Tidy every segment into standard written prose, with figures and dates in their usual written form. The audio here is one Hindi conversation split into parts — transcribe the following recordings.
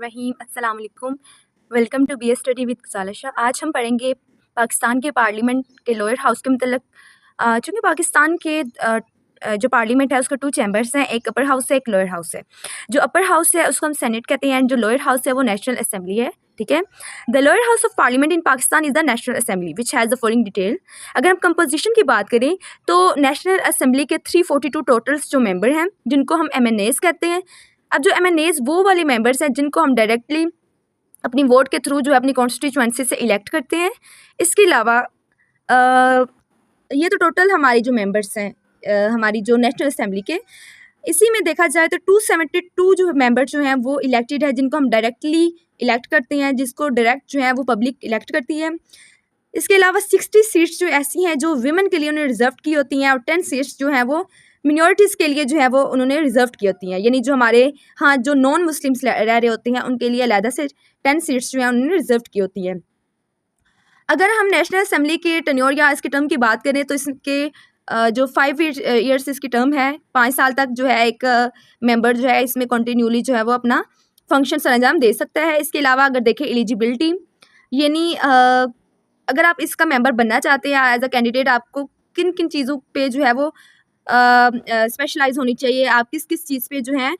रहीम अस्सलाम वालेकुम। Welcome to BS study with Salisha. आज हम पढ़ेंगे पाकिस्तान के पार्लियामेंट के लोअर हाउस के मतलब। चूँकि पाकिस्तान के जो पार्लियामेंट है उसका 2 चैम्बर्स हैं, एक अपर हाउस है, एक लोअर हाउस है। जो अपर हाउस है उसको हम सेनेट कहते हैं एंड जो लोअर हाउस है वो नेशनल असेंबली है। ठीक है। The lower house of parliament in Pakistan is the national assembly which has the following detail. अगर हम कंपोजिशन की बात करें तो नेशनल असेंबली के 342 टोटल्स जो मेंबर हैं जिनको हम MNAs कहते हैं। अब जो MNAs वो वाले मेंबर्स हैं जिनको हम डायरेक्टली अपनी वोट के थ्रू जो है अपनी कॉन्स्टिट्यूएंसी से इलेक्ट करते हैं। इसके अलावा ये तो टोटल हमारी जो मेंबर्स हैं हमारी जो नेशनल असेंबली के, इसी में देखा जाए तो 272 जो मेंबर जो हैं वो इलेक्टेड है जिनको हम डायरेक्टली इलेक्ट करते हैं, जिसको डायरेक्ट जो है वो पब्लिक इलेक्ट करती है। इसके अलावा 60 सीट्स जो ऐसी हैं जो विमेन के लिए उन्हें रिजर्व की होती हैं और 10 सीट्स जो हैं वो मिनॉरिटीज़ के लिए जो है वो उन्होंने रिजर्व की होती हैं। यानी जो हमारे जो नॉन मुस्लिम्स रह रहे होते हैं उनके लिए अलहदा से 10 सीट्स जो हैं उन्होंने रिजर्व की होती हैं। अगर हम नेशनल असेंबली के टेन्योर या इसके टर्म की बात करें तो इसके जो 5 ईयर्स इसकी टर्म है, 5 साल तक जो है एक मेंबर जो है इसमें कंटिन्यूली जो है वो अपना फंक्शन सरअंजाम दे सकता है। इसके अलावा अगर देखें एलिजिबिलिटी, यानी अगर आप इसका मेंबर बनना चाहते हैं एज अ कैंडिडेट, आपको किन किन चीज़ों पे जो है वो स्पेशलाइज होनी चाहिए, आप किस किस चीज़ पे जो है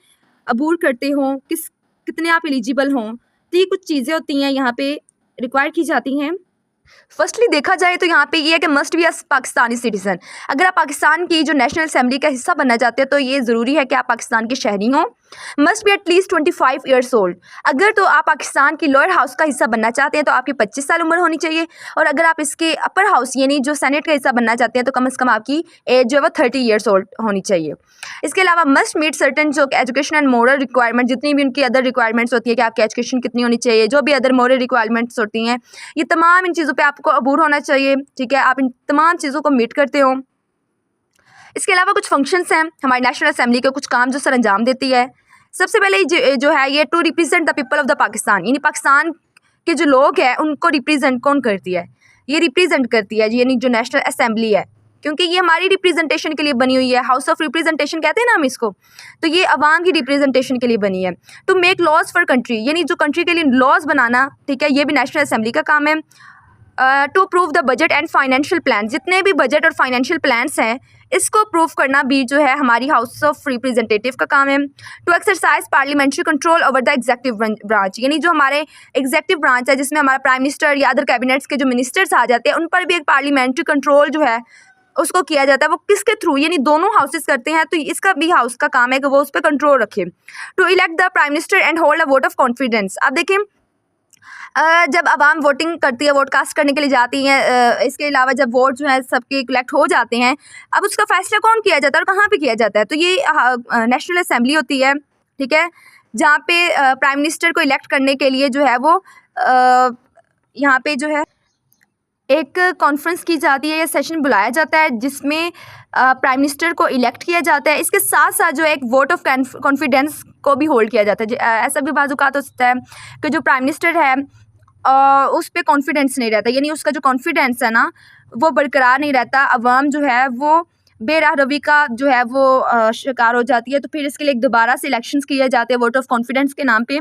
अबूर करते हों, कितने आप एलिजिबल हों, तो ये कुछ चीज़ें होती हैं यहाँ पे रिक्वायर की जाती हैं। फर्स्टली देखा जाए तो यहाँ पे ये है कि must be a Pakistani citizen. अगर आप पाकिस्तान की जो नेशनल असेंबली का हिस्सा बनना चाहते हैं तो ये ज़रूरी है कि आप पाकिस्तान के शहरी हों। Must be at least 25 years old. अगर तो आप पाकिस्तान की लोअर हाउस का हिस्सा बनना चाहते हैं तो आपकी 25 साल उम्र होनी चाहिए, और अगर आप इसके अपर हाउस यानी जो सेनेट का हिस्सा बनना चाहते हैं तो कम से कम आपकी एज जो है वो 30 ईयर्स ओल्ड होनी चाहिए। इसके अलावा मस्ट मीट सर्टन जो एजुकेशन एंड मोरल रिक्वायरमेंट, जितनी भी उनकी अदर रिक्वायरमेंट्स होती है कि आपकी एजुकेशन कितनी होनी चाहिए, जो भी अदर मोरल रिक्वायरमेंट्स होती हैं, ये तमाम इन चीज़ों पे आपको अबूर होना चाहिए। ठीक है, आप इन तमाम चीज़ों को मीट करते हो। इसके अलावा कुछ फंक्शंस हैं हमारी नेशनल असेंबली के, कुछ काम जो सर अंजाम देती है। सबसे पहले जो है ये to represent the people of the Pakistan, यानी पाकिस्तान के जो लोग हैं उनको रिप्रेजेंट कौन करती है, ये रिप्रेजेंट करती है यानी जो नेशनल असेंबली है, क्योंकि ये हमारी रिप्रेजेंटेशन के लिए बनी हुई है। हाउस ऑफ रिप्रेजेंटेशन कहते हैं ना हम इसको, तो ये अवाम की रिप्रेजेंटेशन के लिए बनी है। To make laws for country, यानी जो कंट्री के लिए लॉज बनाना, ठीक है, ये भी नेशनल असेंबली का काम है। To approve the budget and financial plan, जितने भी बजट और फाइनेंशियल प्लान्स हैं इसको अप्रूव करना भी जो है हमारी हाउस ऑफ रिप्रेजेंटेटिव का काम है। To exercise parliamentary control over the executive branch, यानी जो हमारे एग्जेक्टिव ब्रांच है जिसमें हमारा प्राइम मिनिस्टर या अदर कैबिनेट्स के जो मिनिस्टर्स आ जाते हैं उन पर भी एक पार्लियामेंट्री कंट्रोल जो है उसको किया जाता है। वो किसके थ्रू, यानी दोनों हाउसेस करते हैं, तो इसका भी हाउस का काम है कि वो उस पर कंट्रोल रखे। To elect the prime minister and hold a vote of confidence. अब देखें जब आवाम वोटिंग करती है, वोट कास्ट करने के लिए जाती हैं, इसके अलावा जब वोट जो है सबके कलेक्ट हो जाते हैं, अब उसका फैसला कौन किया जाता है और कहाँ पे किया जाता है, तो ये नेशनल असेंबली होती है। ठीक है, जहाँ पे प्राइम मिनिस्टर को इलेक्ट करने के लिए जो है वो यहाँ पे जो है एक कॉन्फ्रेंस की जाती है या सेशन बुलाया जाता है जिसमें प्राइम मिनिस्टर को इलेक्ट किया जाता है। इसके साथ साथ जो एक वोट ऑफ कॉन्फिडेंस को भी होल्ड किया जाता है। ऐसा भी बाज़-औक़ात हो सकता है कि जो प्राइम मिनिस्टर है उस पर कॉन्फिडेंस नहीं रहता, यानी उसका जो कॉन्फिडेंस है ना वो बरकरार नहीं रहता, अवाम जो है वो बेराह रवी का जो है वो शिकार हो जाती है। तो फिर इसके लिए दोबारा से इलेक्शंस किए जाते हैं वोट ऑफ कॉन्फिडेंस के नाम पे।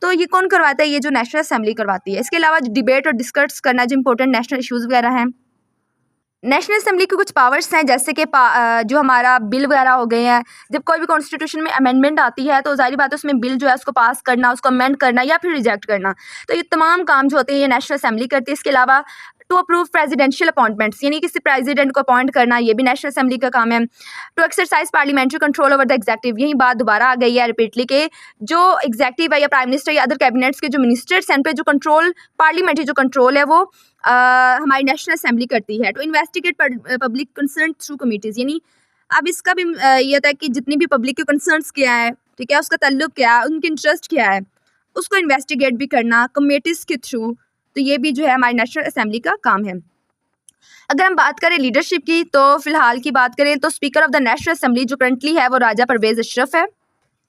तो ये कौन करवाता है, ये जो नेशनल असेंबली करवाती है। इसके अलावा डिबेट और डिस्कस करना जो इंपॉर्टेंट नेशनल इश्यूज़ वगैरह हैं। नेशनल असेंबली के कुछ पावर्स हैं जैसे कि जो हमारा बिल वगैरह हो गए हैं, जब कोई भी कॉन्स्टिट्यूशन में अमेंडमेंट आती है तो ज़ाहिर बात है उसमें बिल जो है उसको पास करना, उसको अमेंड करना या फिर रिजेक्ट करना, तो ये तमाम काम जो होते हैं ये नेशनल असेंबली करती है। इसके अलावा टू अप्रूव प्रेसिडेंशियल अपॉइंटमेंट्स, यानी किसी प्रेसिडेंट को अपॉइंट करना, ये भी नेशनल असेंबली का काम है। To exercise parliamentary control over the executive, यही बात दोबारा आ गई है रिपीटली के जो एग्जेक्टिव है या प्राइम मिनिस्टर या अदर कैबिनेट्स के जो मिनिस्टर्स हैं उन पर जो कंट्रोल, पार्लियामेंट्री जो कंट्रोल है वो हमारी नेशनल असेंबली करती है। To investigate public concern through committees, यानी अब इसका भी ये होता है कि जितनी भी पब्लिक के कंसर्न्स क्या है, ठीक है, उसका ताल्लुक क्या है, उनके इंटरेस्ट क्या है, उसको इन्वेस्टिगेट भी करना कमेटीज़ के थ्रू, तो ये भी जो है हमारी नेशनल असेंबली का काम है। अगर हम बात करें लीडरशिप की तो फ़िलहाल की बात करें तो speaker of the national assembly जो करंटली है वो राजा परवेज़ अशरफ है।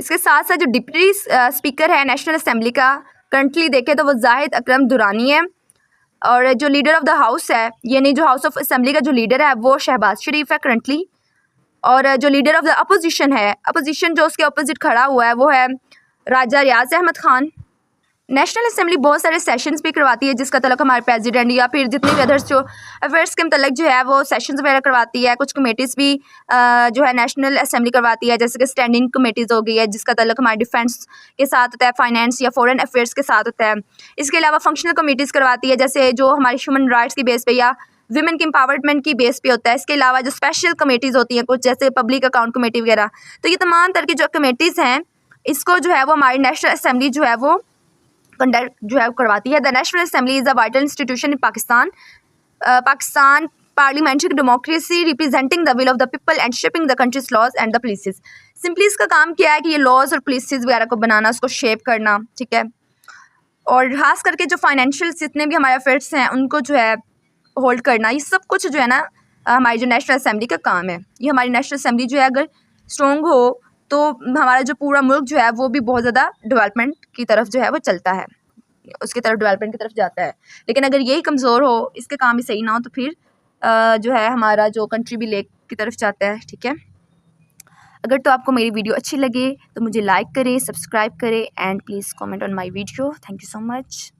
इसके साथ साथ जो डिप्टी स्पीकर है नेशनल असेंबली का करंटली देखें तो वो जाहिद अकरम दुरानी है, और जो लीडर ऑफ द हाउस है यानी जो हाउस ऑफ असेंबली का जो लीडर है वो शहबाज शरीफ है करंटली, और जो लीडर ऑफ द अपोजिशन है, अपोजिशन जो उसके अपोजिट खड़ा हुआ है वो है राजा रियाज अहमद ख़ान। नेशनल असेंबली बहुत सारे सेशंस भी करवाती है जिसका तल्लुक हमारे प्रेसिडेंट या फिर जितने भी अदर्स जो अफेयर्स के मतलब जो है वो सेशंस वगैरह करवाती है। कुछ कमेटीज़ भी जो है नेशनल असेंबली करवाती है, जैसे कि स्टैंडिंग कमेटीज़ हो गई है जिसका तल्लुक हमारे डिफेंस के साथ होता है, फाइनेंस या फॉरेन अफेयर्स के साथ होता है। इसके अलावा फंक्शनल कमेटीज़ करवाती है, जैसे जो हमारी ह्यूमन राइट्स की बेस पे या विमेन की एम्पावरमेंट की बेस पे होता है। इसके अलावा जो स्पेशल कमेटीज़ होती हैं कुछ, जैसे पब्लिक अकाउंट कमेटी वगैरह, तो ये तमाम तरह की जो कमेटीज़ हैं इसको जो है वो हमारी नेशनल असेंबली जो है वो कंडक्ट जो है करवाती है। The national assembly is a vital institution in Pakistan. Pakistan parliamentary democracy representing the will of the people and shaping the country's laws and the policies. Simply इसका काम क्या है कि ये लॉज और पुलिसेस वगैरह को बनाना, उसको शेप करना, ठीक है। और खास करके जो फाइनेंशियल जितने भी हमारे अफेयर्स हैं उनको जो है होल्ड करना, ये सब कुछ जो है ना हमारी जो नेशनल असेंबली का काम है। ये हमारी नेशनल असेंबली जो है अगर स्ट्रॉन्ग हो तो हमारा जो पूरा मुल्क जो है वो भी बहुत ज़्यादा डेवलपमेंट की तरफ जो है वो चलता है, उसकी तरफ डेवलपमेंट की तरफ जाता है। लेकिन अगर यही कमज़ोर हो, इसके काम ही सही ना हो, तो फिर जो है हमारा जो कंट्री भी लेक की तरफ जाता है, ठीक है। अगर तो आपको मेरी वीडियो अच्छी लगे तो मुझे लाइक करें, सब्सक्राइब करें and please comment on my video. Thank you so much.